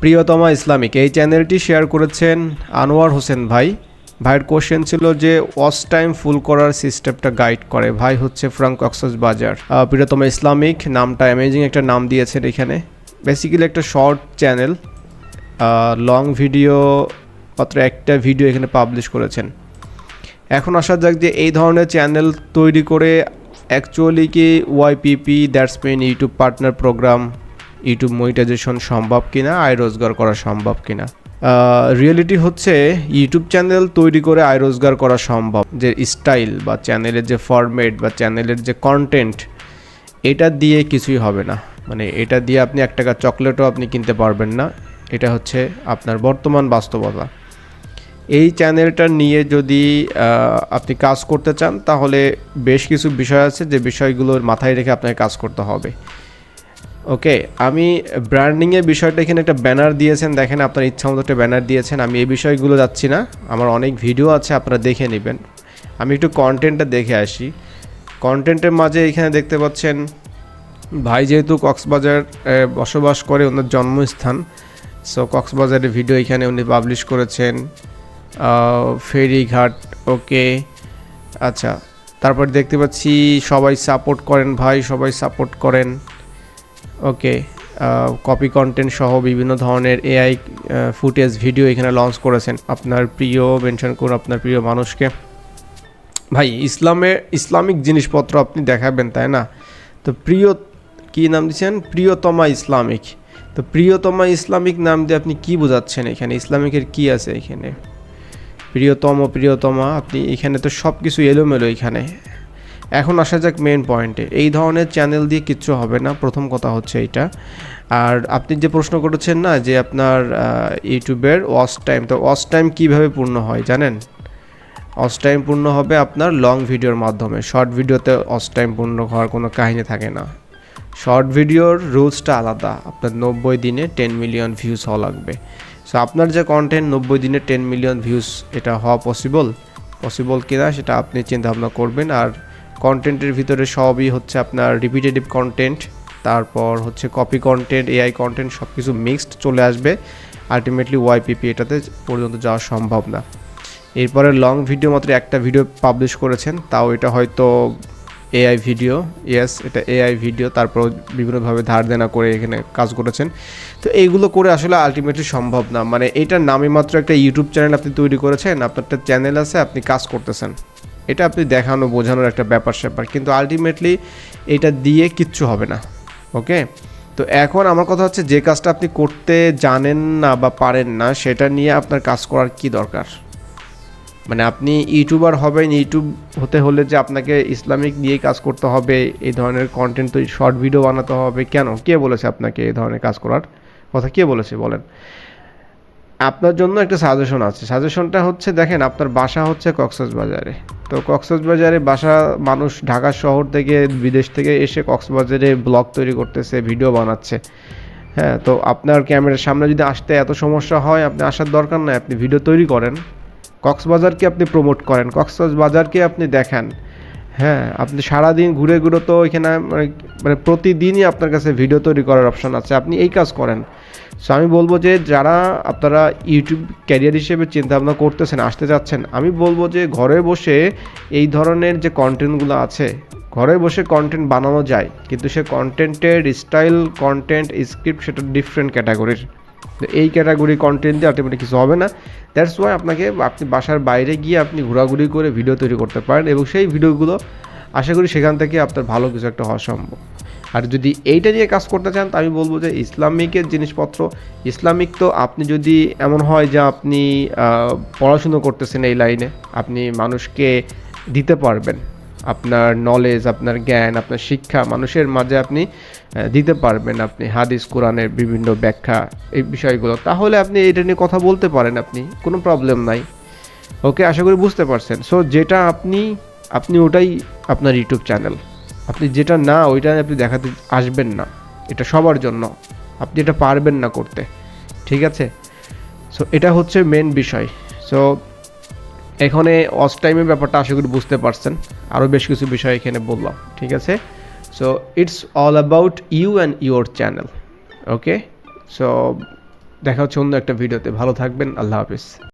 প্রিয়তমা ইসলামিক এই চ্যানেলটি শেয়ার করেছেন আনোয়ার হোসেন ভাই। ভাইয়ের কোশ্চেন ছিল যে ওয়াচ টাইম ফুল করার সিস্টেমটা গাইড করে। ভাই হচ্ছে ফ্রম কক্সবাজার। প্রিয়তমা ইসলামিক নামটা অ্যামেজিং একটা নাম দিয়েছেন এখানে। বেসিক্যালি একটা শর্ট চ্যানেল, লং ভিডিও মাত্র একটা ভিডিও এখানে পাবলিশ করেছেন। এখন আসা যাক যে এই ধরনের চ্যানেল তৈরি করে অ্যাকচুয়ালি কি YPP that's mean YouTube partner program, YouTube monetization সম্ভব কিনা, আয় রোজগার করা সম্ভব কিনা। রিয়েলিটি হচ্ছে ইউটিউব চ্যানেল তৈরি করে আয় রোজগার করা সম্ভব, যে স্টাইল বা চ্যানেলের যে ফরম্যাট বা চ্যানেলের যে কন্টেন্ট, এটা দিয়ে কিছুই হবে না। মানে এটা দিয়ে আপনি 1 টাকা চকলেটও আপনি কিনতে পারবেন না। এটা হচ্ছে আপনার বর্তমান বাস্তবতা। এই চ্যানেলটা নিয়ে যদি আপনি কাজ করতে চান তাহলে বেশ কিছু বিষয় আছে যে বিষয়গুলোর মাথায় রেখে আপনাকে কাজ করতে হবে। ওকে, আমি ব্র্যান্ডিংয়ের বিষয়টা এখানে একটা ব্যানার দিয়েছেন, দেখেন আপনার ইচ্ছা মতো একটা ব্যানার দিয়েছেন। আমি এই বিষয়গুলো যাচ্ছি না, আমার অনেক ভিডিও আছে, আপনারা দেখে নেবেন। আমি একটু কন্টেন্টটা দেখে আসি। কন্টেন্টের মাঝে এখানে দেখতে পাচ্ছেন ভাই যেহেতু কক্সবাজার বসবাস করে, ওনার জন্মস্থান, সো কক্সবাজারের ভিডিও এখানে উনি পাবলিশ করেছেন। ফেরিঘাট, ওকে, আচ্ছা। তারপর দেখতে পাচ্ছি সবাই সাপোর্ট করেন ভাই, সবাই সাপোর্ট করেন। ওকে, কপি কন্টেন্ট সহ বিভিন্ন ধরনের এআই ফুটেজ ভিডিও এখানে লঞ্চ করেছেন। আপনার প্রিয় মেনশন করুন আপনার প্রিয় মানুষকে। ভাই ইসলামিক জিনিসপত্র আপনি দেখাবেন, তাই না? তো কী নাম দিচ্ছেন? প্রিয়তমা ইসলামিক। তো প্রিয়তমা ইসলামিক নাম দিয়ে আপনি কি বোঝাচ্ছেন এখানে? ইসলামিকের কি আছে এখানে? প্রিয়তমা আপনি এখানে তো সব কিছু এলোমেলো এখানে। এখন আসা যাক মেন পয়েন্টে। এই ধরনের চ্যানেল দিয়ে কিচ্ছু হবে না, প্রথম কথা হচ্ছে এইটা। আর আপনি যে প্রশ্ন করেছেন না যে আপনার ইউটিউবের ওয়াচ টাইম, তো ওয়াচ টাইম কীভাবে পূর্ণ হয় জানেন? ওয়াচ টাইম পূর্ণ হবে আপনার লং ভিডিওর মাধ্যমে। শর্ট ভিডিওতে ওয়াচ টাইম পূর্ণ হওয়ার কোনো কাহিনী থাকে না। শর্ট ভিডিওর রুলসটা আলাদা, আপনার 90 দিনে 10 মিলিয়ন ভিউজ হওয়া লাগবে। সো আপনার যে কন্টেন্ট 90 দিনে 10 মিলিয়ন ভিউজ, এটা হওয়া পসিবল কিনা সেটা আপনি চিন্তাভাবনা করবেন। আর কন্টেন্টের ভিতরে সবই হচ্ছে আপনার রিপিটেটিভ কন্টেন্ট, তারপর হচ্ছে কপি কন্টেন্ট, এআই কন্টেন্ট, সব কিছু মিক্সড চলে আসবে। আলটিমেটলি ওয়াইপিপি এটাতে পর্যন্ত যাওয়া সম্ভব না। এরপরে লং ভিডিও মাত্র একটা ভিডিও পাবলিশ করেছেন, তাও এটা হয়তো এআই ভিডিও, ইয়েস এটা এআই ভিডিও। তারপর বিভিন্নভাবে ধার দেনা করে এখানে কাজ করেছেন। তো এইগুলো করে আসলে আলটিমেটলি সম্ভব না। মানে এটার নামে মাত্র একটা ইউটিউব চ্যানেল আপনি তৈরি করেছেন, আপনার একটা চ্যানেল আছে, আপনি কাজ করতেছেন, এটা আপনি দেখানো বোঝানোর একটা ব্যাপার, কিন্তু আলটিমেটলি এটা দিয়ে কিচ্ছু হবে না। ওকে, তো এখন আমার কথা হচ্ছে যে কাজটা আপনি করতে জানেন না বা পারেন না, সেটা নিয়ে আপনার কাজ করার কি দরকার? মানে আপনি ইউটিউবার হবেন, ইউটিউব হতে হলে যে আপনাকে ইসলামিক নিয়েই কাজ করতে হবে, এই ধরনের কন্টেন্ট তো শর্ট ভিডিও বানাতে হবে কেন? কে বলেছে আপনাকে এই ধরনের কাজ করার কথা? কে বলেছে বলেন? আপনার জন্য একটা সাজেশন আছে। সাজেশনটা হচ্ছে, দেখেন আপনার বাসা হচ্ছে কক্সবাজারে। তো কক্সবাজারে বাসা, মানুষ ঢাকা শহর থেকে বিদেশ থেকে এসে কক্সবাজারে ব্লগ তৈরি করতেছে, ভিডিও বানাচ্ছে। হ্যাঁ, তো আপনার ক্যামেরার সামনে যদি আসতে এত সমস্যা হয়, আপনি আসার দরকার নাই, আপনি ভিডিও তৈরি করেন, কক্সবাজারকে আপনি প্রমোট করেন, কক্সবাজারকে আপনি দেখান। হ্যাঁ, আপনি সারাদিন ঘুরে তো এখানে মানে প্রতিদিনই আপনার কাছে ভিডিও তৈরি করার অপশান আছে, আপনি এই কাজ করেন। সো আমি বলবো যে যারা আপনারা ইউটিউব ক্যারিয়ার হিসেবে চিন্তাভাবনা করতেছেন, আসতে যাচ্ছেন, আমি বলবো যে ঘরে বসে এই ধরনের যে কন্টেন্টগুলো আছে, ঘরে বসে কন্টেন্ট বানানো যায়, কিন্তু সে কন্টেন্টের স্টাইল, কন্টেন্ট স্ক্রিপ্ট সেটা ডিফারেন্ট ক্যাটাগরির। এই ক্যাটাগরি কন্টেন্ট দিয়ে আলটিমেটলি কিছু হবে না। দ্যাটস ওয়াই আপনি বাসার বাইরে গিয়ে আপনি ঘোরাঘুরি করে ভিডিও তৈরি করতে পারেন, এবং সেই ভিডিওগুলো আশা করি সেখান থেকে আপনার ভালো কিছু একটা হওয়া সম্ভব। আর যদি এইটা নিয়ে কাজ করতে চান, তো আমি বলবো যে ইসলামিকের জিনিসপত্র, ইসলামিক তো আপনি যদি এমন হয় যে আপনি পড়াশুনো করতেছেন এই লাইনে, আপনি মানুষকে দিতে পারবেন, আপনার নলেজ, আপনার জ্ঞান, আপনার শিক্ষা মানুষের মাঝে আপনি দিতে পারবেন, আপনি হাদিস কোরআনের বিভিন্ন ব্যাখ্যা, এই বিষয়গুলো, তাহলে আপনি এটা নিয়ে কথা বলতে পারেন, আপনি কোনো প্রবলেম নাই। ওকে, আশা করি বুঝতে পারছেন। সো যেটা আপনি ওটাই আপনার ইউটিউব চ্যানেল। আপনি যেটা না, ওইটা আপনি দেখাতে আসবেন না, এটা সবার জন্য, আপনি এটা পারবেন না করতে, ঠিক আছে? সো এটা হচ্ছে মেন বিষয়। সো এখানে ওয়াচ টাইমের ব্যাপারটা আশা করি বুঝতে পারছেন, আরও বেশ কিছু বিষয় এখানে বললাম, ঠিক আছে? So it's all about you and your channel. Okay, so দেখা হচ্ছে অন্য একটা ভিডিওতে। ভালো থাকবেন। আল্লাহ হাফেজ।